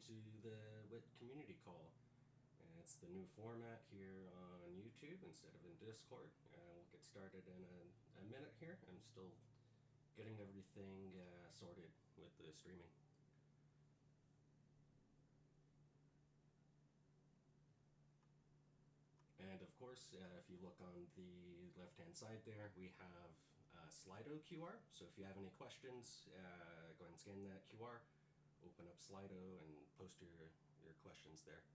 to the WIT community call. It's the new format here on YouTube instead of in Discord. We'll get started in a minute here. I'm still getting everything sorted with the streaming. And of course, if you look on the left-hand side there, we have Slido QR. So if you have any questions, go ahead and scan that QR, open up Slido, and post your questions there.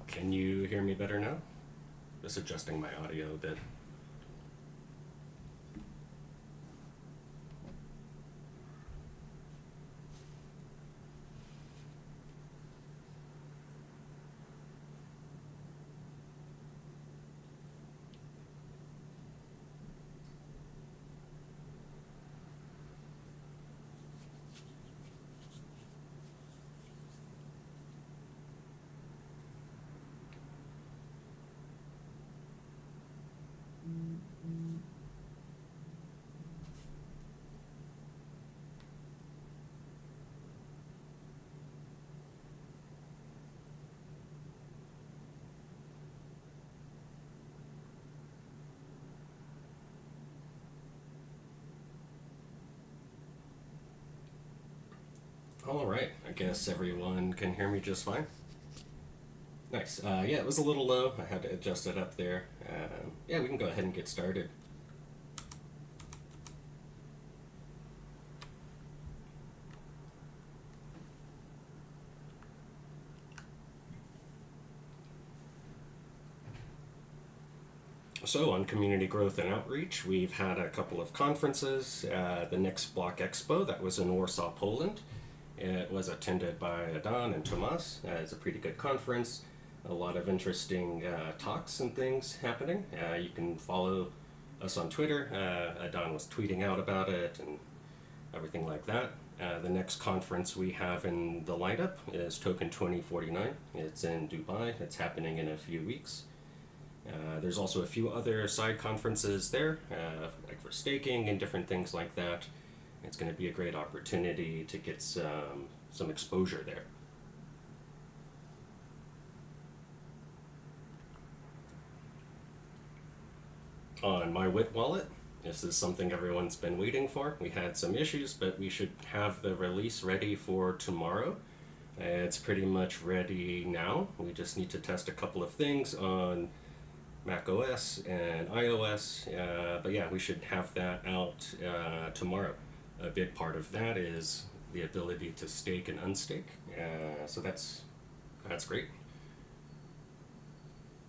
Can you hear me better now? Just adjusting my audio a bit. All right, I guess everyone can hear me just fine. Nice. Yeah, it was a little low. I had to adjust it up there. Yeah, we can go ahead and get started. So on community growth and outreach, we've had a couple of conferences. The Next Block Expo, that was in Warsaw, Poland. It was attended by Adan and Tomas. It's a pretty good conference. A lot of interesting talks and things happening. You can follow us on Twitter. Adan was tweeting out about it and everything like that. The next conference we have in the lineup is Token 2049. It's in Dubai. It's happening in a few weeks. There's also a few other side conferences there, like for staking and different things like that. It's going to be a great opportunity to get some exposure there. On my WIT wallet, this is something everyone's been waiting for. We had some issues, but we should have the release ready for tomorrow. It's pretty much ready now. We just need to test a couple of things on Mac OS and iOS, but yeah, we should have that out tomorrow. A big part of that is the ability to stake and unstake, so that's great.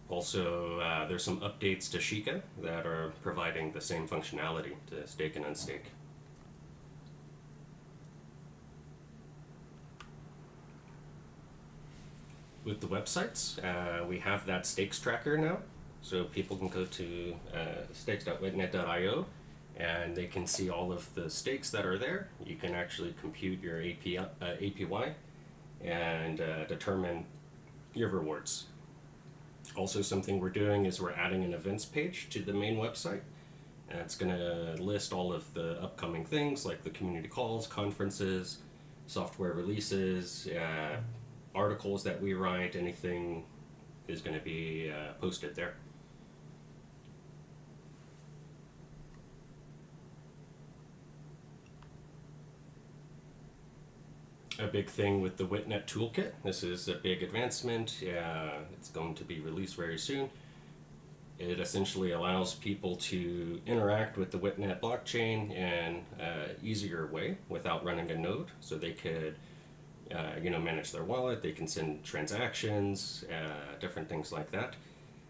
Also, there's some updates to Shika that are providing the same functionality to stake and unstake. With the websites, we have that stakes tracker now. So people can go to stakes.witnet.io and they can see all of the stakes that are there. You can actually compute your APY and determine your rewards. Also, something we're doing is we're adding an events page to the main website. And it's going to list all of the upcoming things like the community calls, conferences, software releases, articles that we write, anything is going to be posted there. A big thing with the Witnet toolkit. This is a big advancement. It's going to be released very soon. It essentially allows people to interact with the Witnet blockchain in an easier way without running a node. So they could, manage their wallet. They can send transactions, different things like that.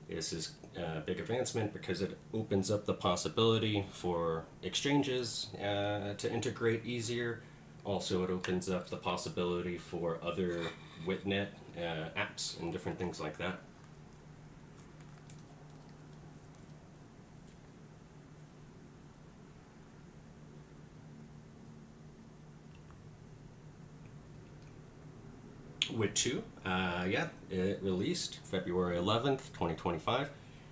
This is a big advancement because it opens up the possibility for exchanges to integrate easier. Also, it opens up the possibility for other Witnet apps and different things like that. WIT 2, yeah, it released February 11th, 2025.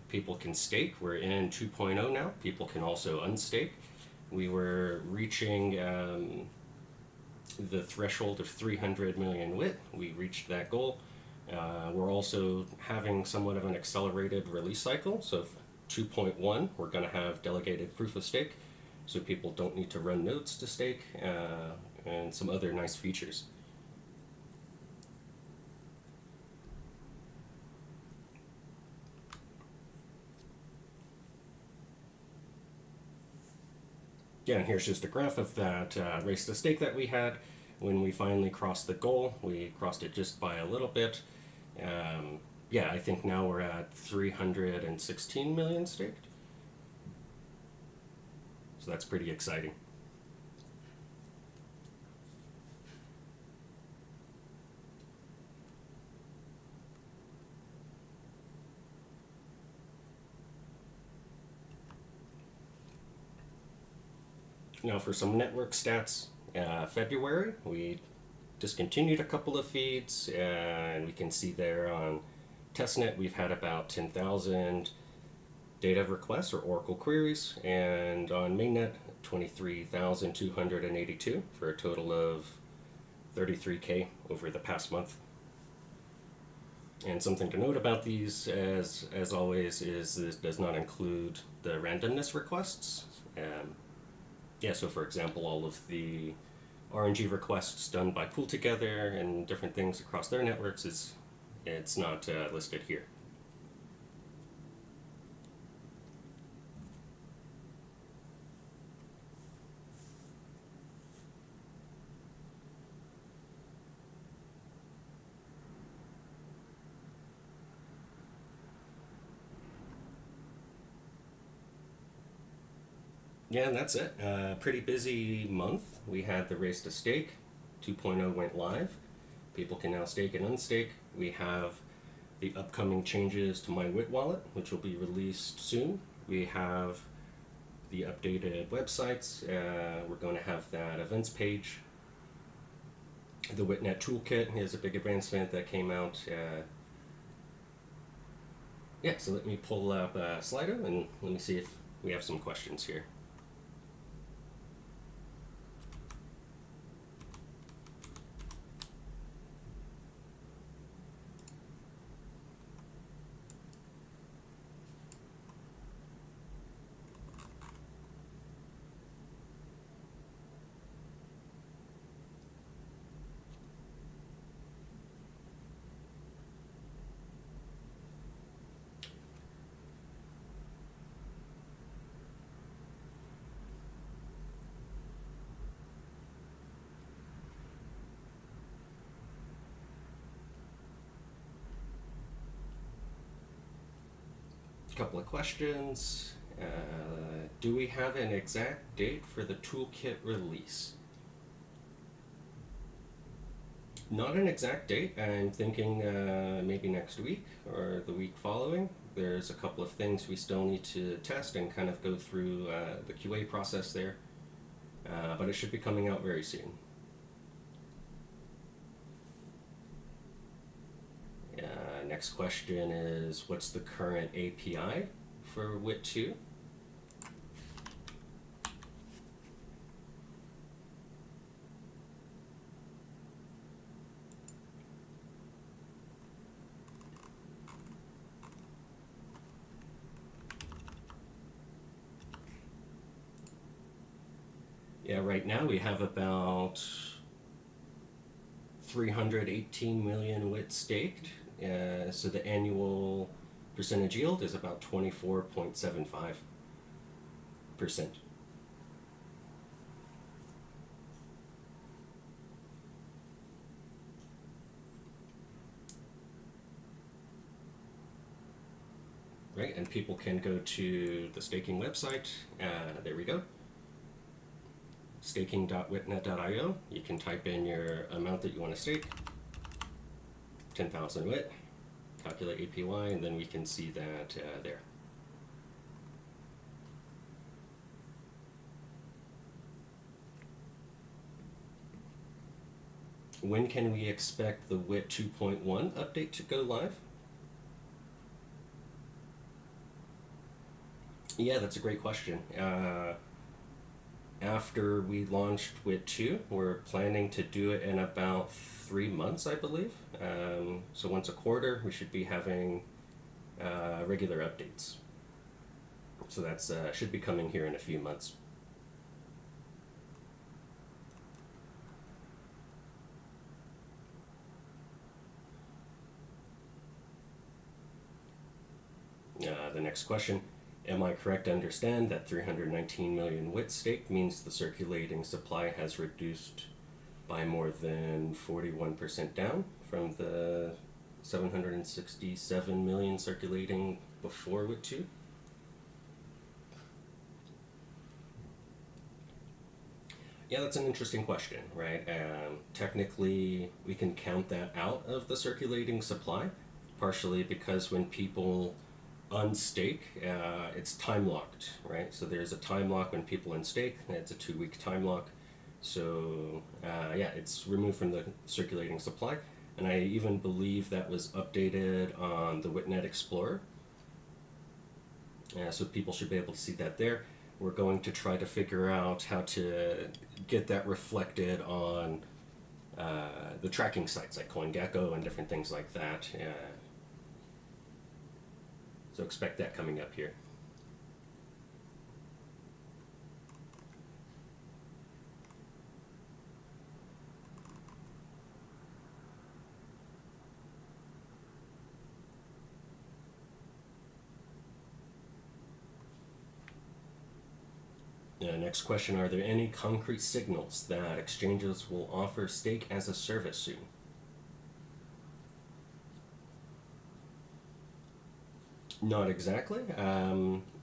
People can stake. We're in 2.0 now. People can also unstake. We were reaching the threshold of 300 million WIT. We reached that goal. We're also having somewhat of an accelerated release cycle. So 2.1, we're going to have delegated proof of stake, so people don't need to run nodes to stake, and some other nice features. Yeah, and here's just a graph of that race to stake that we had. When we finally crossed the goal, we crossed it just by a little bit. Yeah, I think now we're at 316 million staked. So that's pretty exciting. Now for some network stats, February, we discontinued a couple of feeds, and we can see there on testnet we've had about 10,000 data requests or Oracle queries, and on mainnet 23,282 for a total of 33K over the past month. And something to note about these, as always, is this does not include the randomness requests. Yeah, so for example, all of the RNG requests done by Pool Together and different things across their networks it's not listed here. Yeah, and that's it. Pretty busy month. We had the race to stake. 2.0 went live. People can now stake and unstake. We have the upcoming changes to my WIT wallet, which will be released soon. We have the updated websites. We're going to have that events page. The Witnet toolkit is a big advancement that came out. Yeah, so let me pull up Slido and let me see if we have some questions here. Couple of questions. Do we have an exact date for the toolkit release? Not an exact date. I'm thinking maybe next week or the week following. There's a couple of things we still need to test and kind of go through the QA process there, but it should be coming out very soon. Next question is, what's the current API for WIT 2? Yeah, right now we have about 318 million WIT staked. So the annual percentage yield is about 24.75%. Right, and people can go to the staking website. There we go. Staking.witnet.io. You can type in your amount that you want to stake. 10,000 WIT, calculate APY, and then we can see that there. When can we expect the WIT 2.1 update to go live? Yeah, that's a great question. After we launched WIT 2, we're planning to do it in about 3 months, I believe. So once a quarter, we should be having regular updates. So that's should be coming here in a few months. The next question. Am I correct to understand that 319 million WIT stake means the circulating supply has reduced by more than 41% down from the 767 million circulating before WIT 2? Yeah, that's an interesting question, right? Technically, we can count that out of the circulating supply, partially because when people unstake, it's time locked, right? So there's a time lock when people unstake, and it's a 2 week time lock. So yeah, it's removed from the circulating supply, and I even believe that was updated on the Witnet Explorer. So people should be able to see that there. We're going to try to figure out how to get that reflected on the tracking sites like CoinGecko and different things like that. So expect that coming up here. Next question, are there any concrete signals that exchanges will offer stake as a service soon? Not exactly.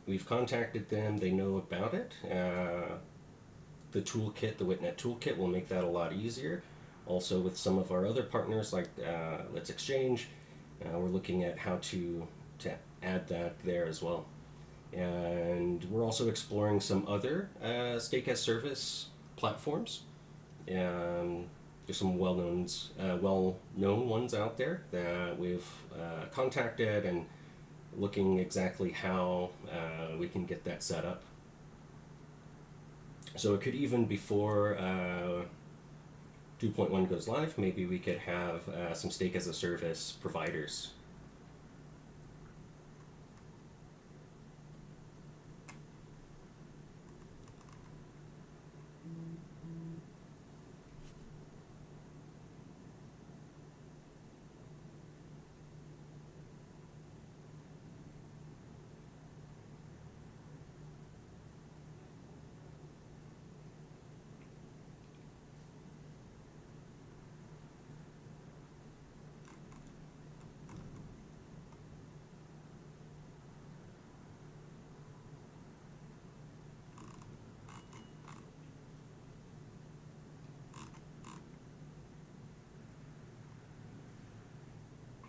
We've contacted them, they know about it. The toolkit, the Witnet toolkit, will make that a lot easier. Also, with some of our other partners like Let's Exchange, we're looking at how to add that there as well. And we're also exploring some other stake as service platforms. There's some well-known ones out there that we've contacted and looking exactly how we can get that set up. So it could even before 2.1 goes live, maybe we could have some stake as a service providers.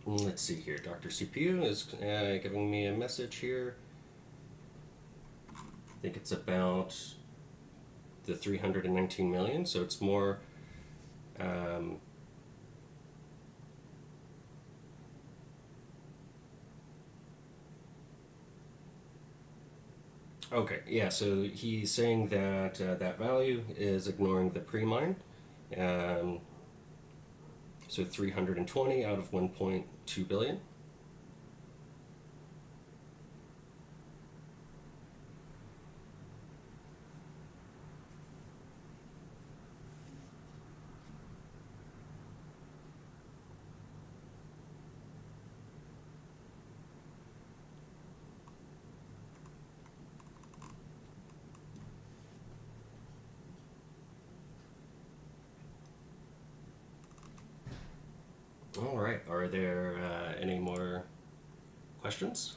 Let's see here. Dr. CPU is giving me a message here. I think it's about the 319 million, so it's more okay, yeah, so he's saying that that value is ignoring the pre-mine. So 320 out of 1.2 billion. All right, are there any more questions?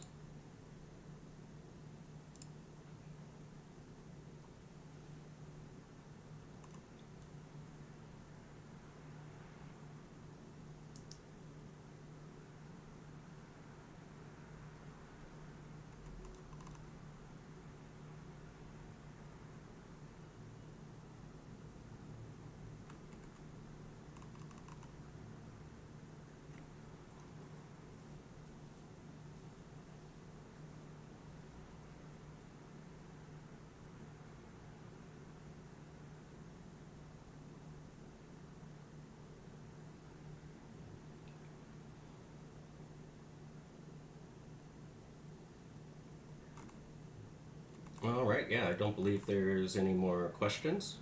right, yeah, I don't believe there's any more questions.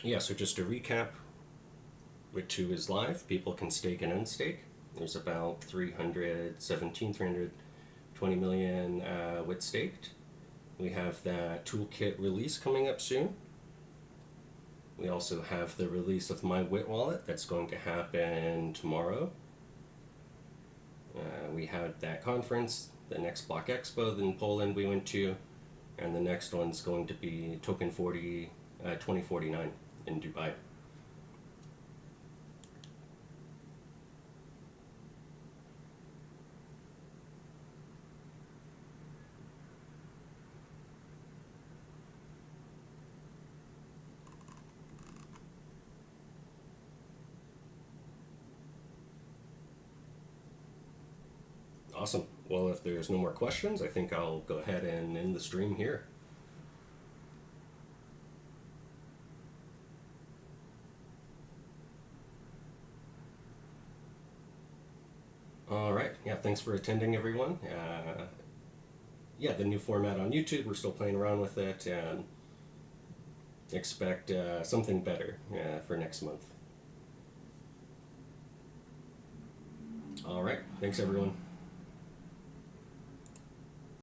Yeah, so just to recap, Wit 2 is live. People can stake and unstake. There's about 320 million Wit staked. We have that toolkit release coming up soon. We also have the release of my Wit wallet that's going to happen tomorrow. We had that conference, the next Block Expo in Poland we went to, and the next one's going to be Token 2049 in Dubai. Awesome. Well, if there's no more questions, I think I'll go ahead and end the stream here. All right. Yeah, thanks for attending, everyone. Yeah, the new format on YouTube, we're still playing around with it, and expect something better for next month. All right. Thanks, everyone.